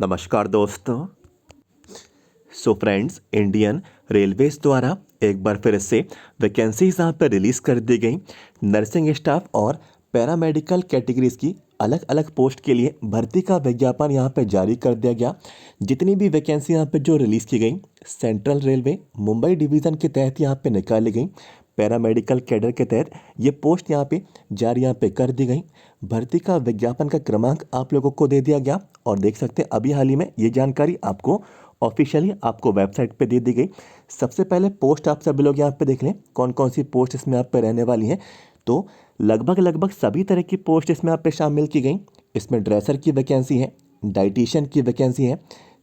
नमस्कार दोस्तों। So friends, Indian railways द्वारा एक बार फिर से वैकेंसीज यहाँ पर रिलीज़ कर दी गई। नर्सिंग स्टाफ और पैरामेडिकल कैटेगरीज की अलग अलग पोस्ट के लिए भर्ती का विज्ञापन यहाँ पर जारी कर दिया गया। जितनी भी वैकेंसी यहाँ पर जो रिलीज़ की गई, सेंट्रल रेलवे मुंबई डिवीज़न के तहत यहाँ पे निकाली गई। पैरामेडिकल कैडर के तहत ये पोस्ट यहाँ पे जारी यहाँ पे कर दी गई। भर्ती का विज्ञापन का क्रमांक आप लोगों को दे दिया गया और देख सकते हैं अभी हाल ही में ये जानकारी आपको ऑफिशियली आपको वेबसाइट पे दे दी गई। सबसे पहले पोस्ट आप सभी लोग यहाँ पे देख लें कौन कौन सी पोस्ट इसमें आप पे रहने वाली हैं। तो लगभग सभी तरह की पोस्ट इसमें आप पे शामिल की गई। इसमें ड्रेसर की वैकेंसी है, डाइटिशियन की वैकेंसी है,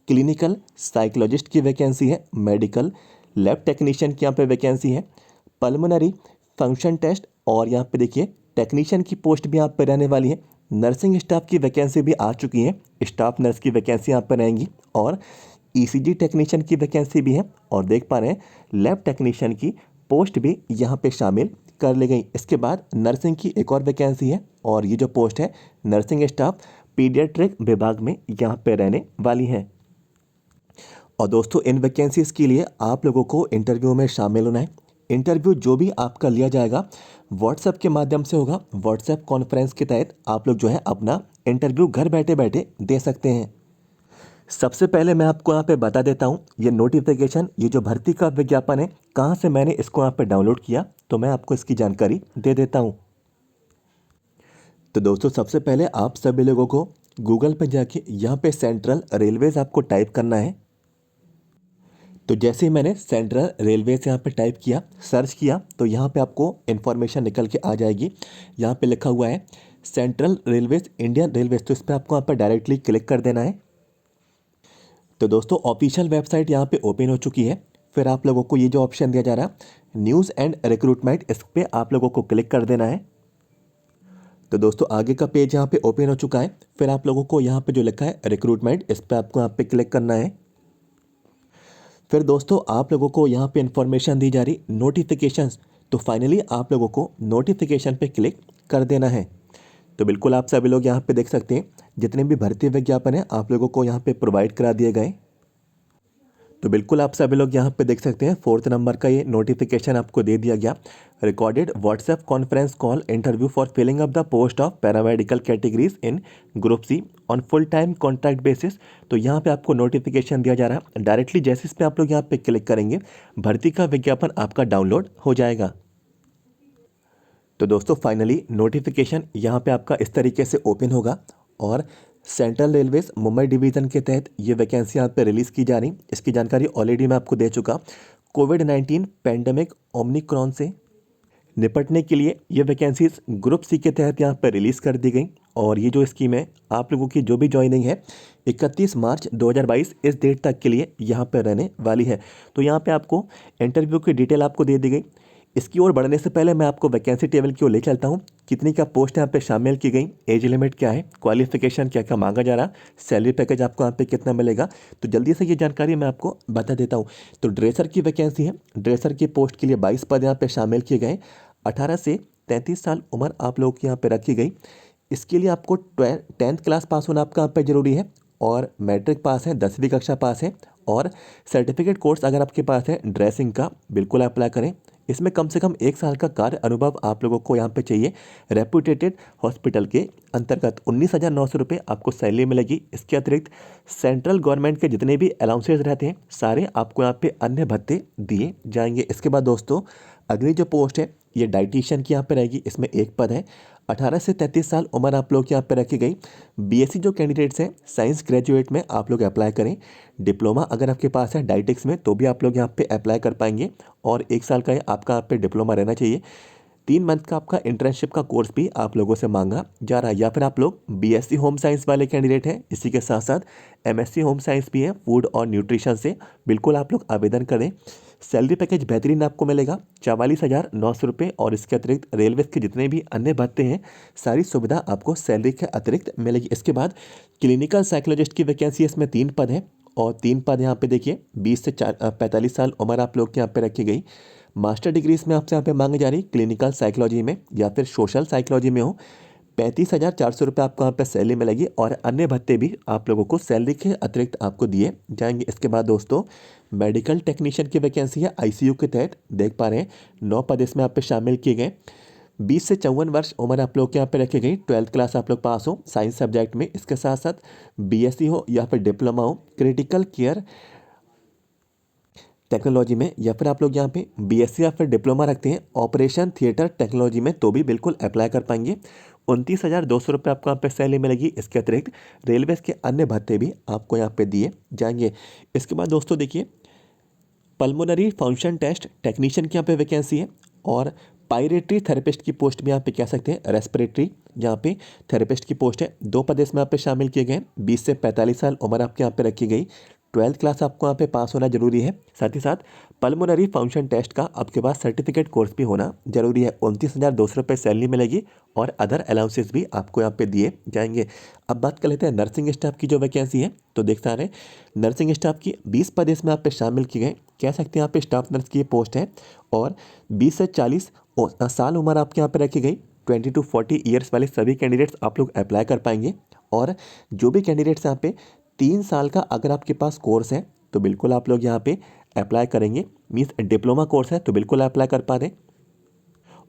क्लिनिकल साइकोलॉजिस्ट की वैकेंसी है, मेडिकल लैब टेक्नीशियन की यहाँ पे वैकेंसी है, पल्मोनरी फंक्शन टेस्ट और यहाँ पे देखिए टेक्नीशियन की पोस्ट भी यहाँ पे रहने वाली है। नर्सिंग स्टाफ की वैकेंसी भी आ चुकी है, स्टाफ नर्स की वैकेंसी यहाँ पर रहेंगी और ईसीजी टेक्नीशियन की वैकेंसी भी है और देख पा रहे हैं लैब टेक्नीशियन की पोस्ट भी यहाँ पे शामिल कर ली गई। इसके बाद नर्सिंग की एक और वैकेंसी है और ये जो पोस्ट है नर्सिंग स्टाफ पीडियाट्रिक विभाग में यहाँ पे रहने वाली है। और दोस्तों, इन वैकेंसीज़ के लिए आप लोगों को इंटरव्यू में शामिल होना है। इंटरव्यू जो भी आपका लिया जाएगा व्हाट्सएप के माध्यम से होगा। व्हाट्सएप कॉन्फ्रेंस के तहत आप लोग जो है अपना इंटरव्यू घर बैठे बैठे दे सकते हैं। सबसे पहले मैं आपको यहाँ पे बता देता हूँ ये नोटिफिकेशन, ये जो भर्ती का विज्ञापन है, कहाँ से मैंने इसको यहाँ पे डाउनलोड किया, तो मैं आपको इसकी जानकारी दे देता हूँ। तो दोस्तों, सबसे पहले आप सभी लोगों को गूगल पे जाके यहाँ पे सेंट्रल रेलवेज आपको टाइप करना है। तो जैसे ही मैंने सेंट्रल रेलवेज यहाँ पे टाइप किया, सर्च किया, तो यहाँ पे आपको इन्फॉर्मेशन निकल के आ जाएगी। यहाँ पे लिखा हुआ है सेंट्रल रेलवेज इंडियन रेलवेज, तो इस पर आपको यहाँ पर डायरेक्टली क्लिक कर देना है। तो दोस्तों, ऑफिशियल वेबसाइट यहाँ पे ओपन हो चुकी है। फिर आप लोगों को ये जो ऑप्शन दिया जा रहा है न्यूज़ एंड रिक्रूटमेंट, इस पर आप लोगों को क्लिक कर देना है। तो दोस्तों, आगे का पेज यहाँ पे ओपन हो चुका है। फिर आप लोगों को यहाँ पे जो लिखा है रिक्रूटमेंट, इस पर आपको यहाँ पे क्लिक करना है। फिर दोस्तों, आप लोगों को यहाँ पे इंफॉर्मेशन दी जा रही नोटिफिकेशंस, तो फाइनली आप लोगों को नोटिफिकेशन पे क्लिक कर देना है। तो बिल्कुल आप सभी लोग यहाँ पे देख सकते हैं जितने भी भर्ती विज्ञापन है आप लोगों को यहाँ पे प्रोवाइड करा दिए गए। तो बिल्कुल आप सभी लोग यहाँ पे देख सकते हैं 4th नंबर का ये नोटिफिकेशन आपको दे दिया गया। Recorded WhatsApp conference call interview for filling up the post of paramedical categories in group C on full time contract basis. तो यहाँ पे आपको नोटिफिकेशन दिया जा रहा है। डायरेक्टली जैसे इस पर आप लोग यहाँ पे क्लिक करेंगे भर्ती का विज्ञापन आपका डाउनलोड हो जाएगा। तो दोस्तों, फाइनली नोटिफिकेशन यहाँ पे आपका इस तरीके से ओपन होगा और सेंट्रल रेलवेज मुंबई डिवीज़न के तहत ये वैकेंसी यहाँ पे रिलीज़ की जा रही। इसकी जानकारी ऑलरेडी मैं आपको दे चुका। कोविड-19 पैंडेमिक ओमिक्रॉन से निपटने के लिए ये वैकेंसीज ग्रुप सी के तहत यहाँ पर रिलीज़ कर दी गई और ये जो स्कीम है आप लोगों की जो भी ज्वाइनिंग है 31 मार्च 2022 इस डेट तक के लिए यहाँ पर रहने वाली है। तो यहाँ पे आपको इंटरव्यू की डिटेल आपको दे दी गई। इसकी ओर बढ़ने से पहले मैं आपको वैकेंसी टेबल की ओर ले चलता हूँ। कितनी का पोस्ट यहाँ पे शामिल की गई, एज लिमिट क्या है, क्वालिफिकेशन क्या क्या मांगा जा रहा, सैलरी पैकेज आपको यहाँ पे कितना मिलेगा, तो जल्दी से ये जानकारी मैं आपको बता देता हूँ। तो ड्रेसर की वैकेंसी है। ड्रेसर की पोस्ट के लिए 22 पद यहाँ पे शामिल किए गए। 18 से 33 साल उम्र आप लोगों की यहाँ पे रखी गई। इसके लिए आपको 10th क्लास पास होना आपका यहाँ पे ज़रूरी है और मैट्रिक पास है, 10वीं कक्षा पास है और सर्टिफिकेट कोर्स अगर आपके पास है ड्रेसिंग का, बिल्कुल अप्लाई करें। इसमें कम से कम 1 साल का कार्य अनुभव आप लोगों को यहाँ पे चाहिए। रेपुटेटेड हॉस्पिटल के अंतर्गत 19,900 रुपये आपको सैलरी मिलेगी। इसके अतिरिक्त सेंट्रल गवर्नमेंट के जितने भी अलाउंसेज रहते हैं सारे आपको यहाँ पे अन्य भत्ते दिए जाएंगे। इसके बाद दोस्तों, अगली जो पोस्ट है ये डाइटिशियन की यहाँ पे रहेगी। इसमें एक पद है। 18 से 33 साल उम्र आप लोग यहाँ पे रखी गई। बीएससी जो कैंडिडेट्स हैं साइंस ग्रेजुएट में आप लोग अप्लाई करें। डिप्लोमा अगर आपके पास है डाइटिक्स में तो भी आप लोग यहाँ पे अप्लाई कर पाएंगे और 1 साल का आपका यहाँ पे डिप्लोमा रहना चाहिए। 3 मंथ का आपका इंटर्नशिप का कोर्स भी आप लोगों से मांगा जा रहा है। या फिर आप लोग बीएससी होम साइंस वाले कैंडिडेट हैं, इसी के साथ साथ एमएससी होम साइंस भी है फूड और न्यूट्रिशन से, बिल्कुल आप लोग आवेदन करें। सैलरी पैकेज बेहतरीन आपको मिलेगा 44,900 रुपये और इसके अतिरिक्त रेलवे के जितने भी अन्य भत्ते हैं सारी सुविधा आपको सैलरी के अतिरिक्त मिलेगी। इसके बाद क्लिनिकल साइकोलॉजिस्ट की वैकेंसी, इसमें 3 पद हैं और 3 पद यहाँ पे देखिए 20 से 45 साल उम्र आप लोग के यहाँ पे रखी गई। मास्टर डिग्री इसमें आपसे यहाँ पे मांगी जा रही क्लिनिकल साइकोलॉजी में या फिर सोशल साइकोलॉजी में हो। ₹35,400 आपको यहाँ पे सैलरी मिलेगी और अन्य भत्ते भी आप लोगों को सैलरी के अतिरिक्त आपको दिए जाएंगे। इसके बाद दोस्तों मेडिकल टेक्नीशियन की वैकेंसी है आईसीयू के तहत, देख पा रहे हैं 9 पद इसमें आप पे शामिल किए गए। 20 से 54 वर्ष उम्र आप लोग के यहाँ पे रखी गई। 12th क्लास आप लोग पास हो साइंस सब्जेक्ट में, इसके साथ साथ बीएससी हो या फिर डिप्लोमा हो क्रिटिकल केयर टेक्नोलॉजी में, या फिर आप लोग यहाँ पे बीएससी या फिर डिप्लोमा रखते हैं ऑपरेशन थिएटर टेक्नोलॉजी में, तो भी बिल्कुल अप्लाई कर पाएंगे। 29,200 आपको यहाँ पे सैलरी मिलेगी। इसके अतिरिक्त रेलवे के अन्य भत्ते भी आपको यहाँ पे दिए जाएंगे। इसके बाद दोस्तों देखिए पल्मोनरी फंक्शन टेस्ट टेक्नीशियन की यहाँ पे वैकेंसी है और पायरेटरी थेरेपिस्ट की पोस्ट भी यहाँ पे कह सकते हैं रेस्पिरेटरी यहाँ पे थेरेपिस्ट की पोस्ट है। 2 पद इसमें यहाँ पे शामिल किए गए। 20 से 45 साल उम्र आपके यहाँ पे रखी गई। 12th क्लास आपको यहाँ पे पास होना जरूरी है। साथ ही साथ पल्मोनरी फंक्शन टेस्ट का आपके पास सर्टिफिकेट कोर्स भी होना जरूरी है। 29,200 सैलरी मिलेगी और अदर अलाउंसेस भी आपको यहाँ पे दिए जाएंगे। अब बात कर लेते हैं नर्सिंग स्टाफ की जो वैकेंसी है, तो देखते रहे नर्सिंग स्टाफ की 20 पद इसमें आप पे शामिल किए गए। कह सकते हैं यहाँ पे स्टाफ नर्स की पोस्ट है और 20 से 40 साल उम्र आपके यहाँ पे रखी गई। 20 to 40 ईयर्स वाले सभी कैंडिडेट्स आप लोग अप्लाई कर पाएंगे और जो भी कैंडिडेट्स यहाँ पे 3 साल का अगर आपके पास कोर्स है तो बिल्कुल आप लोग यहाँ पे अप्लाई करेंगे। मीन्स डिप्लोमा कोर्स है तो बिल्कुल अप्लाई कर पा दें।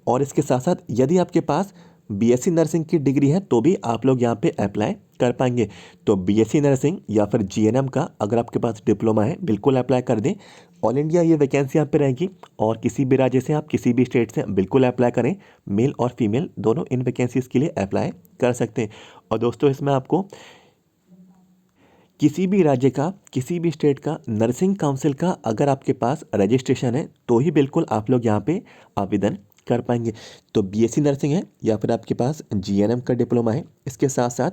और इसके साथ साथ यदि आपके पास बीएससी नर्सिंग की डिग्री है तो भी आप लोग यहाँ पे अप्लाई कर पाएंगे। तो बीएससी नर्सिंग या फिर जीएनएम का अगर आपके पास डिप्लोमा है बिल्कुल अप्लाई कर दें। ऑल इंडिया ये वैकेंसी यहाँ पे रहेगी और किसी भी राज्य से आप किसी भी स्टेट से बिल्कुल अप्लाई करें। मेल और फीमेल दोनों इन वैकेंसीज के लिए अप्लाई कर सकते हैं। और दोस्तों इसमें आपको किसी भी राज्य का किसी भी स्टेट का नर्सिंग काउंसिल का अगर आपके पास रजिस्ट्रेशन है तो ही बिल्कुल आप लोग यहाँ पे आवेदन कर पाएंगे। तो बीएससी नर्सिंग है या फिर आपके पास जीएनएम का डिप्लोमा है, इसके साथ साथ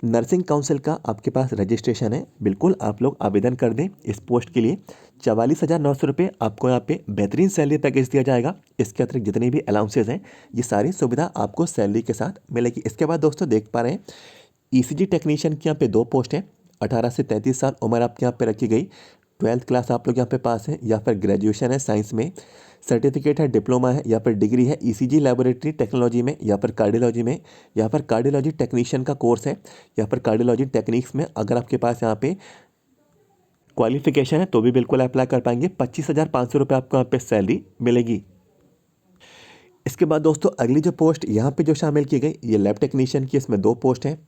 नर्सिंग काउंसिल का आपके पास रजिस्ट्रेशन है, बिल्कुल आप लोग आवेदन कर दें इस पोस्ट के लिए। 44,900 आपको यहाँ पे बेहतरीन सैलरी पैकेज दिया जाएगा। इसके अतिरिक्त जितनी भी अलाउंसेज हैं ये सारी सुविधा आपको सैलरी के साथ मिलेगी। इसके बाद दोस्तों देख पा रहे हैं ईसीजी टेक्नीशियन की यहाँ पे 2 पोस्ट हैं। 18 से 33 साल उम्र आपके यहाँ पे रखी गई। 12th क्लास आप लोग यहाँ पे पास है या फिर ग्रेजुएशन है साइंस में, सर्टिफिकेट है, डिप्लोमा है या फिर डिग्री है ईसीजी लैबोरेटरी टेक्नोलॉजी में या फिर कार्डियोलॉजी में या फिर कार्डियोलॉजी टेक्नीशियन का कोर्स है या फिर कार्डियोलॉजी टेक्निक्स में अगर आपके पास यहाँ पे क्वालिफिकेशन है तो भी बिल्कुल अप्लाई कर पाएंगे। 25,500 आपको यहाँ पे सैलरी मिलेगी। इसके बाद दोस्तों अगली जो पोस्ट यहाँ पे जो शामिल की गई ये लैब टेक्नीशियन की, इसमें 2 पोस्ट हैं।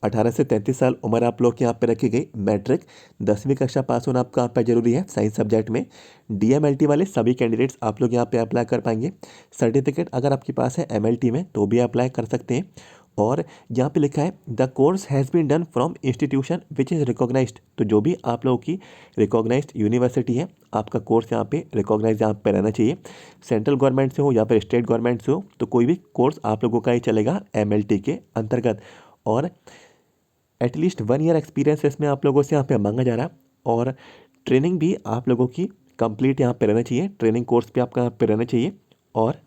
18 से 33 साल उम्र आप लोग के यहाँ पे रखी गई। मैट्रिक 10वीं कक्षा पास होना आपका यहाँ पे जरूरी है साइंस सब्जेक्ट में। डीएमएलटी वाले सभी कैंडिडेट्स आप लोग यहाँ पे अप्लाई कर पाएंगे। सर्टिफिकेट अगर आपके पास है एमएलटी में तो भी अप्लाई कर सकते हैं। और यहाँ पे लिखा है the course has been done from institution which is recognised, तो जो भी आप लोगों की रिकॉग्नाइज्ड यूनिवर्सिटी है आपका कोर्स यहाँ पे रिकॉग्नाइज यहाँ पे रहना चाहिए। सेंट्रल गवर्नमेंट से हो या फिर स्टेट गवर्नमेंट से हो तो कोई भी कोर्स आप लोगों का ही चलेगा एमएलटी के अंतर्गत। और एटलीस्ट 1 ईयर एक्सपीरियंस इसमें आप लोगों से यहाँ पे मांगा जा रहा है और ट्रेनिंग भी आप लोगों की कंप्लीट यहाँ पे रहना चाहिए। ट्रेनिंग कोर्स भी आपका यहाँ पे रहना चाहिए और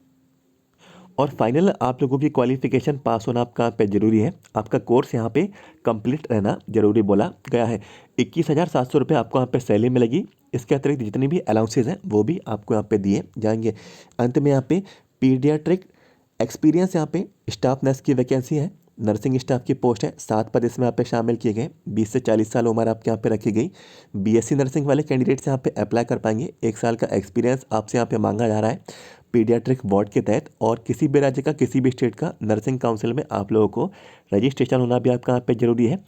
फाइनल आप लोगों की क्वालिफिकेशन पास होना आपका यहाँ पे जरूरी है। आपका कोर्स यहाँ पे कंप्लीट रहना जरूरी बोला गया है। 21,700 आपको यहाँ पे सैलरी मिलेगी। इसके अतिरिक्त जितनी भी अलाउंसेज हैं वो भी आपको यहाँ पे दिए जाएंगे। अंत में यहाँ पे पीडियाट्रिक एक्सपीरियंस यहाँ पे स्टाफ नर्स की वैकेंसी है। नर्सिंग स्टाफ की पोस्ट है। 7 पद इसमें यहाँ पे शामिल किए गए। 20 से 40 साल उम्र आपके यहाँ पे रखी गई। बीएससी नर्सिंग वाले कैंडिडेट्स यहाँ पे अप्लाई कर पाएंगे। 1 साल का एक्सपीरियंस आपसे यहाँ पे मांगा जा रहा है पीडियाट्रिक वार्ड के तहत और किसी भी राज्य का किसी भी स्टेट का नर्सिंग काउंसिल में आप लोगों को रजिस्ट्रेशन होना भी आपका यहाँ पे जरूरी है।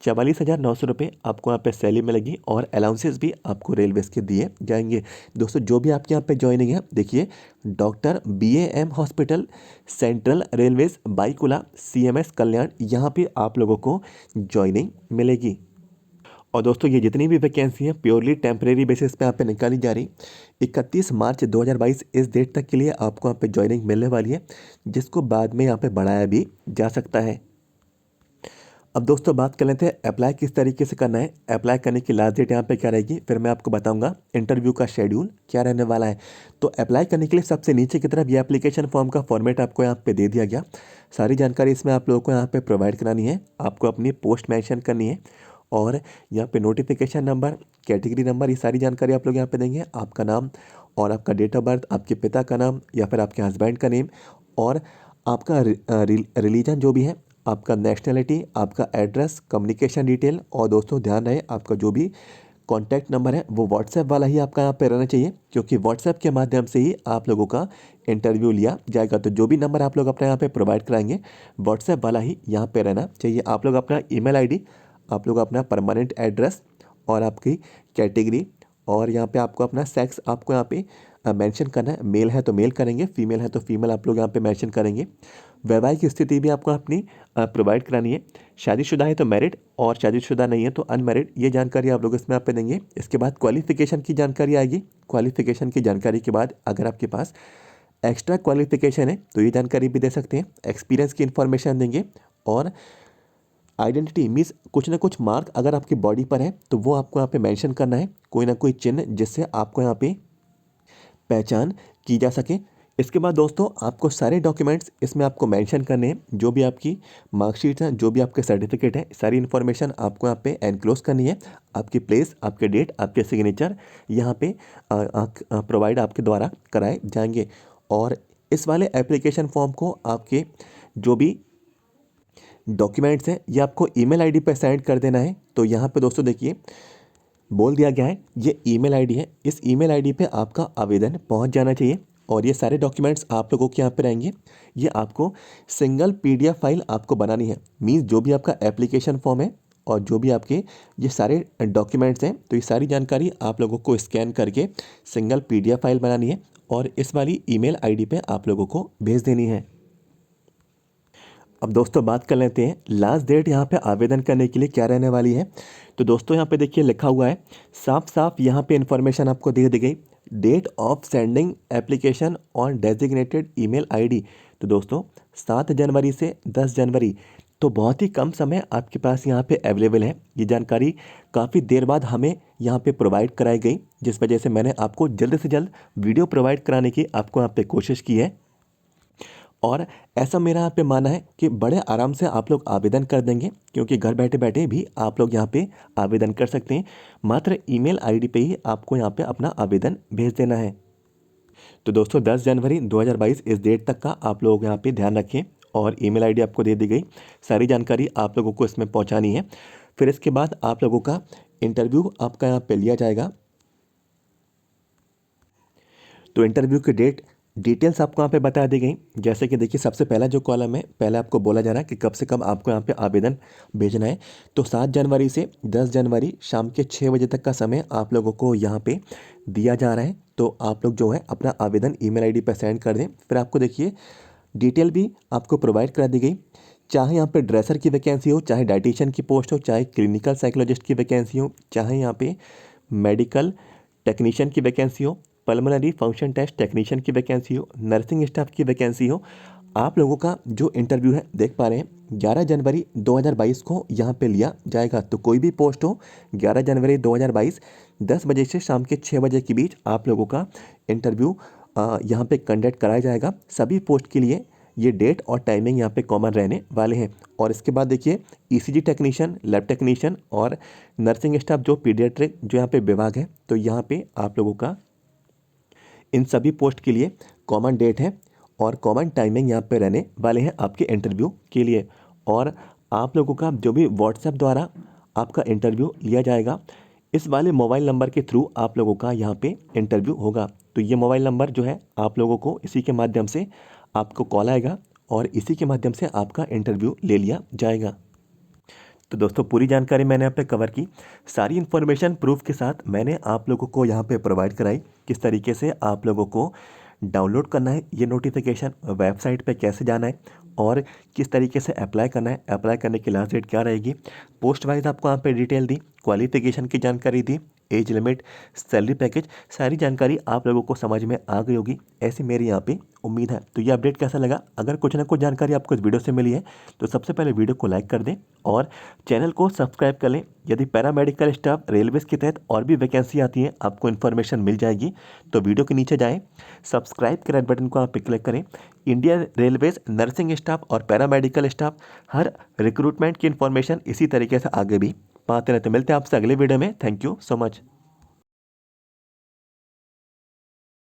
44,900 आपको यहाँ पे सैलरी मिलेगी और अलाउंसेस भी आपको रेलवेज के दिए जाएंगे। दोस्तों जो भी आपके यहाँ पे ज्वाइनिंग है देखिए doctor BAM hospital central railways Byculla CMS Kalyan, यहाँ पे आप लोगों को ज्वाइनिंग मिलेगी। और दोस्तों ये जितनी भी वैकेंसी है प्योरली टेम्परेरी बेसिस पे यहाँ पे निकाली जा रही। 31 मार्च 2022 इस डेट तक के लिए आपको यहाँ पे ज्वाइनिंग मिलने वाली है, जिसको बाद में यहाँ पे बढ़ाया भी जा सकता है। अब दोस्तों बात कर लेते हैं अप्लाई किस तरीके से करना है। अप्लाई करने की लास्ट डेट यहाँ पे क्या रहेगी, फिर मैं आपको बताऊंगा इंटरव्यू का शेड्यूल क्या रहने वाला है। तो अप्लाई करने के लिए सबसे नीचे की तरफ ये एप्लीकेशन फॉर्म का फॉर्मेट आपको यहाँ पे दे दिया गया। सारी जानकारी इसमें आप लोगों को यहाँ पे प्रोवाइड करानी है। आपको अपनी पोस्ट मेंशन करनी है और यहाँ पे नोटिफिकेशन नंबर, कैटेगरी नंबर, ये सारी जानकारी आप लोग यहाँ पे देंगे। आपका नाम और आपका डेट ऑफ बर्थ, आपके पिता का नाम या फिर आपके हस्बैंड का नेम और आपका रिलीजन जो भी है, आपका नेशनलिटी, आपका एड्रेस, कम्युनिकेशन डिटेल, और दोस्तों ध्यान रहे आपका जो भी कॉन्टैक्ट नंबर है वो व्हाट्सएप वाला ही आपका यहाँ पे रहना चाहिए, क्योंकि व्हाट्सएप के माध्यम से ही आप लोगों का इंटरव्यू लिया जाएगा। तो जो भी नंबर आप लोग अपने यहाँ पे प्रोवाइड कराएंगे व्हाट्सएप वाला ही यहाँ पे रहना चाहिए। आप लोग अपना ईमेल आईडी, आप लोग अपना परमानेंट एड्रेस और आपकी कैटेगरी, और यहाँ पे आपको अपना सेक्स आपको यहाँ पे मेंशन करना है। मेल है तो मेल करेंगे, फीमेल है तो फीमेल आप लोग यहाँ पे मेंशन करेंगे। वैवाहिक स्थिति भी आपको अपनी प्रोवाइड करानी है। शादीशुदा है तो मैरिड, और शादीशुदा नहीं है तो अनमैरिड, ये जानकारी आप लोग इसमें आप पे देंगे। इसके बाद क्वालिफिकेशन की जानकारी आएगी। क्वालिफिकेशन की जानकारी के बाद अगर आपके पास एक्स्ट्रा क्वालिफिकेशन है तो ये जानकारी भी दे सकते हैं। एक्सपीरियंस की इन्फॉर्मेशन देंगे, और आइडेंटिटी मीन्स कुछ ना कुछ मार्क अगर आपकी बॉडी पर है तो वो आपको यहाँ पे मेंशन करना है, कोई ना कोई चिन्ह जिससे आपको यहाँ पे पहचान की जा सके। इसके बाद दोस्तों आपको सारे डॉक्यूमेंट्स इसमें आपको मेंशन करने हैं, जो भी आपकी मार्कशीट है, जो भी आपके सर्टिफिकेट है, सारी इन्फॉर्मेशन आपको यहाँ पे एनक्लोज करनी है। आपकी प्लेस, आपके डेट, आपके सिग्नेचर यहाँ पे प्रोवाइड आपके द्वारा कराए जाएंगे। और इस वाले एप्लीकेशन फॉर्म को आपके जो भी डॉक्यूमेंट्स हैं ये आपको ईमेल आईडी पर सेंड कर देना है। तो यहाँ पे दोस्तों देखिए बोल दिया गया है ये ईमेल आईडी है, इस ईमेल आईडी पे आपका आवेदन पहुंच जाना चाहिए, और ये सारे डॉक्यूमेंट्स आप लोगों के यहाँ पे रहेंगे। ये आपको सिंगल पीडीएफ फाइल आपको बनानी है। मीन्स जो भी आपका एप्लीकेशन फॉर्म है और जो भी आपके ये सारे डॉक्यूमेंट्स हैं, तो ये सारी जानकारी आप लोगों को स्कैन करके सिंगल पीडीएफ फाइल बनानी है, और इस वाली ईमेल आईडी पे आप लोगों को भेज देनी है। अब दोस्तों बात कर लेते हैं लास्ट डेट यहाँ पे आवेदन करने के लिए क्या रहने वाली है। तो दोस्तों यहाँ पे देखिए लिखा हुआ है, साफ साफ यहाँ पे इन्फॉर्मेशन आपको दे दी गई, date of sending application on designated email ID. तो दोस्तों 7 जनवरी से 10 जनवरी, तो बहुत ही कम समय आपके पास यहाँ पे अवेलेबल है। ये जानकारी काफ़ी देर बाद हमें यहाँ पे प्रोवाइड कराई गई, जिस वजह से मैंने आपको जल्द से जल्द वीडियो प्रोवाइड कराने की आपको यहाँ पे कोशिश की है। और ऐसा मेरा यहाँ पे मानना है कि बड़े आराम से आप लोग आवेदन कर देंगे, क्योंकि घर बैठे बैठे भी आप लोग यहाँ पे आवेदन कर सकते हैं। मात्र ईमेल आईडी पे ही आपको यहाँ पे अपना आवेदन भेज देना है। तो दोस्तों 10 जनवरी 2022 इस डेट तक का आप लोग यहाँ पे ध्यान रखें, और ईमेल आईडी आपको दे दी गई, सारी जानकारी आप लोगों को इसमें पहुँचानी है। फिर इसके बाद आप लोगों का इंटरव्यू आपका यहाँ पे लिया जाएगा। तो इंटरव्यू की डिटेल्स आपको यहाँ पे बता दी गई। जैसे कि देखिए सबसे पहला जो कॉलम है, पहले आपको बोला जा रहा है कि कब से कब आपको यहाँ पे आवेदन भेजना है। तो 7 जनवरी से 10 जनवरी शाम के 6 बजे तक का समय आप लोगों को यहाँ पे दिया जा रहा है। तो आप लोग जो है अपना आवेदन ईमेल आईडी पर सेंड कर दें। फिर आपको देखिए डिटेल भी आपको प्रोवाइड करा दी गई, चाहे यहाँ पे ड्रेसर की वैकेंसी हो, चाहे डाइटिशियन की पोस्ट हो, चाहे क्लिनिकल साइकोलॉजिस्ट की वैकेंसी हो, चाहे यहाँ पे मेडिकल टेक्नीशियन की वैकेंसी हो, पल्मोनरी फंक्शन टेस्ट टेक्नीशियन की वैकेंसी हो, नर्सिंग स्टाफ की वैकेंसी हो। आप लोगों का जो इंटरव्यू है देख पा रहे हैं 11 जनवरी 2022 को यहाँ पे लिया जाएगा। तो कोई भी पोस्ट हो 11 जनवरी 2022 10 बजे से शाम के 6 बजे के बीच आप लोगों का इंटरव्यू यहाँ पे कंडक्ट कराया जाएगा। सभी पोस्ट के लिए ये डेट और टाइमिंग यहाँ पे कॉमन रहने वाले हैं। और इसके बाद देखिए ईसीजी टेक्नीशियन, लैब टेक्नीशियन और नर्सिंग स्टाफ जो पीडियाट्रिक जो यहाँ पे विभाग है, तो यहाँ पे आप लोगों का इन सभी पोस्ट के लिए कॉमन डेट है और कॉमन टाइमिंग यहाँ पे रहने वाले हैं आपके इंटरव्यू के लिए। और आप लोगों का जो भी व्हाट्सएप द्वारा आपका इंटरव्यू लिया जाएगा, इस वाले मोबाइल नंबर के थ्रू आप लोगों का यहाँ पे इंटरव्यू होगा। तो ये मोबाइल नंबर जो है आप लोगों को इसी के माध्यम से आपको कॉल आएगा, और इसी के माध्यम से आपका इंटरव्यू ले लिया जाएगा। तो दोस्तों पूरी जानकारी मैंने यहाँ पे कवर की, सारी इन्फॉर्मेशन प्रूफ के साथ मैंने आप लोगों को यहाँ पे प्रोवाइड कराई, किस तरीके से आप लोगों को डाउनलोड करना है ये नोटिफिकेशन, वेबसाइट पे कैसे जाना है, और किस तरीके से अप्लाई करना है, अप्लाई करने की लास्ट डेट क्या रहेगी, पोस्ट वाइज आपको यहाँ पे डिटेल दी, क्वालिफिकेशन की जानकारी दी, एज लिमिट, सैलरी पैकेज, सारी जानकारी आप लोगों को समझ में आ गई होगी, ऐसी मेरी यहाँ पे उम्मीद है। तो ये अपडेट कैसा लगा? अगर कुछ ना कुछ जानकारी आपको इस वीडियो से मिली है तो सबसे पहले वीडियो को लाइक कर दें और चैनल को सब्सक्राइब कर लें। यदि पैरामेडिकल स्टाफ रेलवेज के तहत और भी वैकेंसी आती है, आपको इन्फॉर्मेशन मिल जाएगी, तो वीडियो के नीचे जाएँ, सब्सक्राइब के रेड बटन को आप पे क्लिक करें। इंडियन रेलवेज नर्सिंग स्टाफ और पैरामेडिकल स्टाफ हर रिक्रूटमेंट की इन्फॉर्मेशन इसी तरीके से आगे भी पाते रहते। मिलते हैं आपसे अगले वीडियो में। Thank you so much.